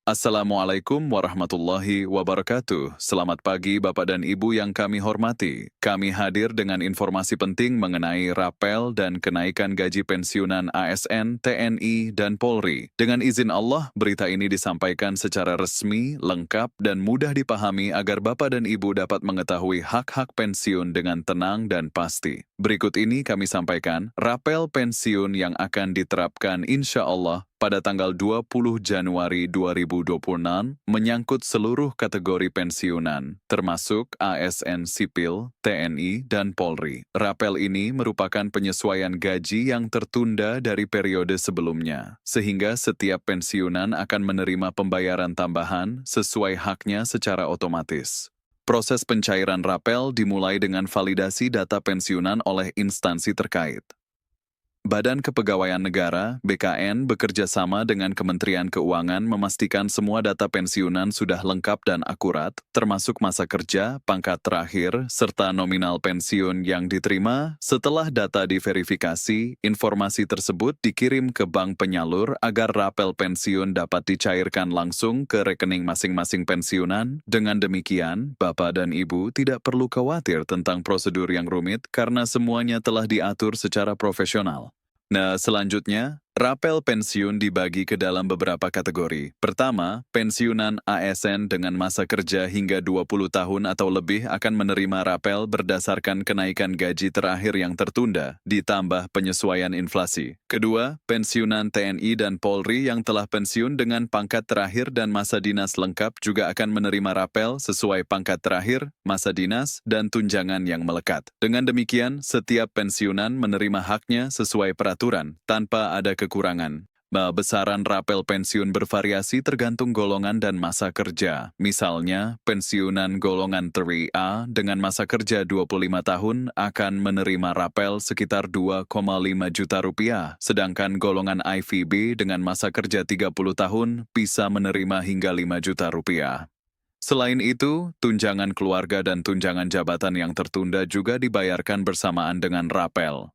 Assalamualaikum warahmatullahi wabarakatuh. Selamat pagi Bapak dan Ibu yang kami hormati. Kami hadir dengan informasi penting mengenai rapel dan kenaikan gaji pensiunan ASN, TNI, dan Polri. Dengan izin Allah, berita ini disampaikan secara resmi, lengkap, dan mudah dipahami agar Bapak dan Ibu dapat mengetahui hak-hak pensiun dengan tenang dan pasti. Berikut ini kami sampaikan rapel pensiun yang akan diterapkan insya Allah pada tanggal 20 Januari 2026 menyangkut seluruh kategori pensiunan, termasuk ASN sipil, TNI, dan Polri. Rapel ini merupakan penyesuaian gaji yang tertunda dari periode sebelumnya, sehingga setiap pensiunan akan menerima pembayaran tambahan sesuai haknya secara otomatis. Proses pencairan rapel dimulai dengan validasi data pensiunan oleh instansi terkait. Badan Kepegawaian Negara (BKN) bekerja sama dengan Kementerian Keuangan memastikan semua data pensiunan sudah lengkap dan akurat, termasuk masa kerja, pangkat terakhir, serta nominal pensiun yang diterima. Setelah data diverifikasi, informasi tersebut dikirim ke bank penyalur agar rapel pensiun dapat dicairkan langsung ke rekening masing-masing pensiunan. Dengan demikian, Bapak dan Ibu tidak perlu khawatir tentang prosedur yang rumit karena semuanya telah diatur secara profesional. Nah, selanjutnya, rapel pensiun dibagi ke dalam beberapa kategori. Pertama, pensiunan ASN dengan masa kerja hingga 20 tahun atau lebih akan menerima rapel berdasarkan kenaikan gaji terakhir yang tertunda, ditambah penyesuaian inflasi. Kedua, pensiunan TNI dan Polri yang telah pensiun dengan pangkat terakhir dan masa dinas lengkap juga akan menerima rapel sesuai pangkat terakhir, masa dinas, dan tunjangan yang melekat. Dengan demikian, setiap pensiunan menerima haknya sesuai peraturan, tanpa ada kekurangan. Besaran rapel pensiun bervariasi tergantung golongan dan masa kerja. Misalnya, pensiunan golongan 3A dengan masa kerja 25 tahun akan menerima rapel sekitar 2,5 juta rupiah, sedangkan golongan IVB dengan masa kerja 30 tahun bisa menerima hingga 5 juta rupiah. Selain itu, tunjangan keluarga dan tunjangan jabatan yang tertunda juga dibayarkan bersamaan dengan rapel.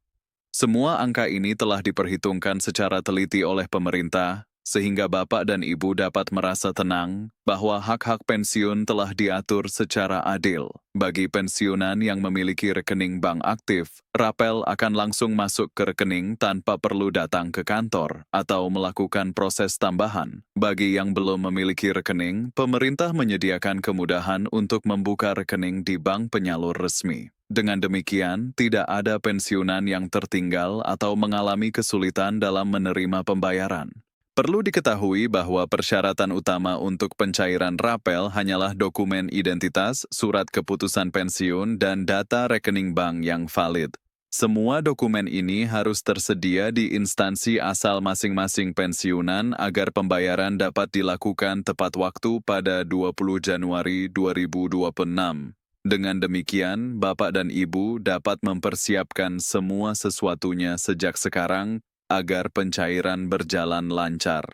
Semua angka ini telah diperhitungkan secara teliti oleh pemerintah, sehingga Bapak dan Ibu dapat merasa tenang bahwa hak-hak pensiun telah diatur secara adil. Bagi pensiunan yang memiliki rekening bank aktif, rapel akan langsung masuk ke rekening tanpa perlu datang ke kantor atau melakukan proses tambahan. Bagi yang belum memiliki rekening, pemerintah menyediakan kemudahan untuk membuka rekening di bank penyalur resmi. Dengan demikian, tidak ada pensiunan yang tertinggal atau mengalami kesulitan dalam menerima pembayaran. Perlu diketahui bahwa persyaratan utama untuk pencairan rapel hanyalah dokumen identitas, surat keputusan pensiun, dan data rekening bank yang valid. Semua dokumen ini harus tersedia di instansi asal masing-masing pensiunan agar pembayaran dapat dilakukan tepat waktu pada 20 Januari 2026. Dengan demikian, Bapak dan Ibu dapat mempersiapkan semua sesuatunya sejak sekarang agar pencairan berjalan lancar.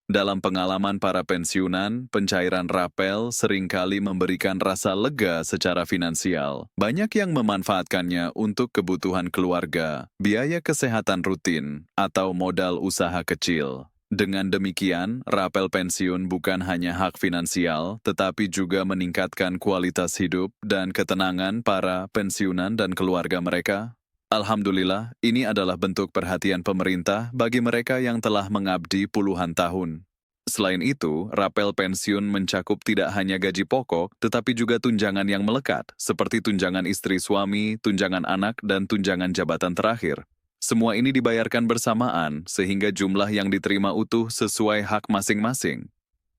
Dalam pengalaman para pensiunan, pencairan rapel seringkali memberikan rasa lega secara finansial. Banyak yang memanfaatkannya untuk kebutuhan keluarga, biaya kesehatan rutin, atau modal usaha kecil. Dengan demikian, rapel pensiun bukan hanya hak finansial, tetapi juga meningkatkan kualitas hidup dan ketenangan para pensiunan dan keluarga mereka. Alhamdulillah, ini adalah bentuk perhatian pemerintah bagi mereka yang telah mengabdi puluhan tahun. Selain itu, rapel pensiun mencakup tidak hanya gaji pokok, tetapi juga tunjangan yang melekat, seperti tunjangan istri suami, tunjangan anak, dan tunjangan jabatan terakhir. Semua ini dibayarkan bersamaan, sehingga jumlah yang diterima utuh sesuai hak masing-masing.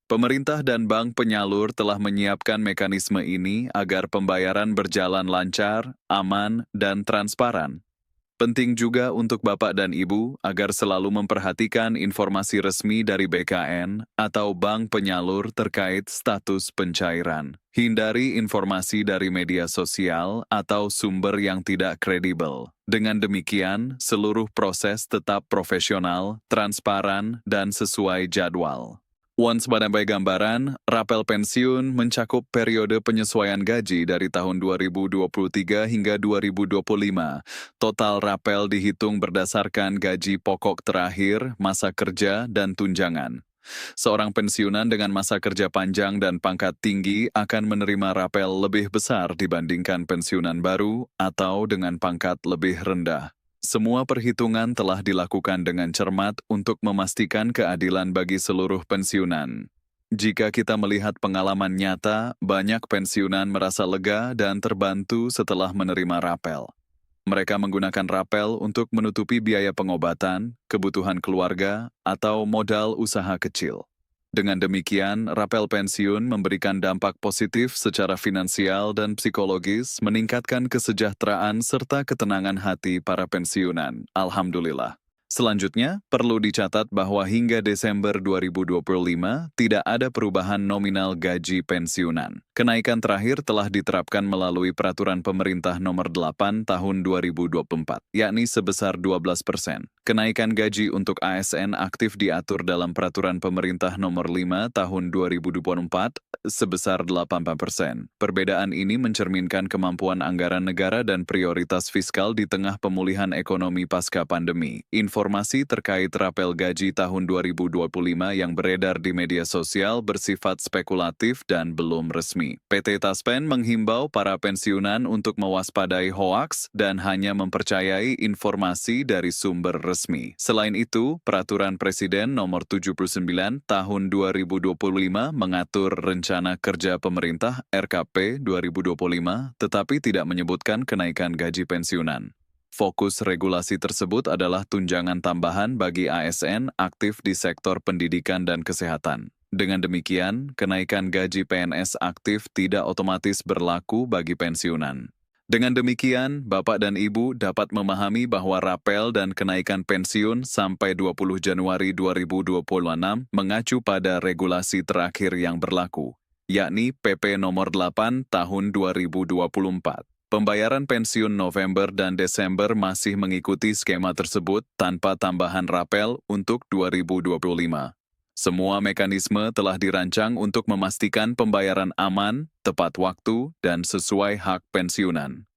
Pemerintah dan bank penyalur telah menyiapkan mekanisme ini agar pembayaran berjalan lancar, aman, dan transparan. Penting juga untuk Bapak dan Ibu agar selalu memperhatikan informasi resmi dari BKN atau bank penyalur terkait status pencairan. Hindari informasi dari media sosial atau sumber yang tidak kredibel. Dengan demikian, seluruh proses tetap profesional, transparan, dan sesuai jadwal. Sebagai gambaran, rapel pensiun mencakup periode penyesuaian gaji dari tahun 2023 hingga 2025. Total rapel dihitung berdasarkan gaji pokok terakhir, masa kerja, dan tunjangan. Seorang pensiunan dengan masa kerja panjang dan pangkat tinggi akan menerima rapel lebih besar dibandingkan pensiunan baru atau dengan pangkat lebih rendah. Semua perhitungan telah dilakukan dengan cermat untuk memastikan keadilan bagi seluruh pensiunan. Jika kita melihat pengalaman nyata, banyak pensiunan merasa lega dan terbantu setelah menerima rapel. Mereka menggunakan rapel untuk menutupi biaya pengobatan, kebutuhan keluarga, atau modal usaha kecil. Dengan demikian, rapel pensiun memberikan dampak positif secara finansial dan psikologis, meningkatkan kesejahteraan serta ketenangan hati para pensiunan. Alhamdulillah. Selanjutnya, perlu dicatat bahwa hingga Desember 2025 tidak ada perubahan nominal gaji pensiunan. Kenaikan terakhir telah diterapkan melalui Peraturan Pemerintah Nomor 8 Tahun 2024, yakni sebesar 12%. Kenaikan gaji untuk ASN aktif diatur dalam Peraturan Pemerintah Nomor 5 Tahun 2024 sebesar 8%. Perbedaan ini mencerminkan kemampuan anggaran negara dan prioritas fiskal di tengah pemulihan ekonomi pasca pandemi. Informasi terkait rapel gaji tahun 2025 yang beredar di media sosial bersifat spekulatif dan belum resmi. PT Taspen menghimbau para pensiunan untuk mewaspadai hoaks dan hanya mempercayai informasi dari sumber resmi. Selain itu, Peraturan Presiden Nomor 79 Tahun 2025 mengatur rencana kerja pemerintah RKP 2025, tetapi tidak menyebutkan kenaikan gaji pensiunan. Fokus regulasi tersebut adalah tunjangan tambahan bagi ASN aktif di sektor pendidikan dan kesehatan. Dengan demikian, kenaikan gaji PNS aktif tidak otomatis berlaku bagi pensiunan. Dengan demikian, Bapak dan Ibu dapat memahami bahwa rapel dan kenaikan pensiun sampai 20 Januari 2026 mengacu pada regulasi terakhir yang berlaku, yakni PP Nomor 8 Tahun 2024. Pembayaran pensiun November dan Desember masih mengikuti skema tersebut tanpa tambahan rapel untuk 2025. Semua mekanisme telah dirancang untuk memastikan pembayaran aman, tepat waktu, dan sesuai hak pensiunan.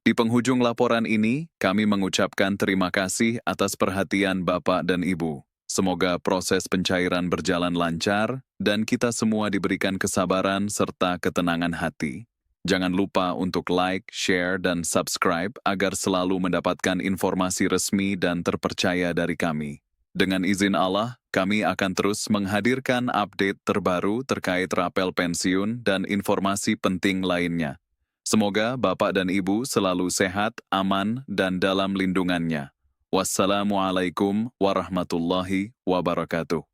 Di penghujung laporan ini, kami mengucapkan terima kasih atas perhatian Bapak dan Ibu. Semoga proses pencairan berjalan lancar dan kita semua diberikan kesabaran serta ketenangan hati. Jangan lupa untuk like, share, dan subscribe agar selalu mendapatkan informasi resmi dan terpercaya dari kami. Dengan izin Allah, kami akan terus menghadirkan update terbaru terkait rapel pensiun dan informasi penting lainnya. Semoga Bapak dan Ibu selalu sehat, aman, dan dalam lindungannya. Wassalamualaikum warahmatullahi wabarakatuh.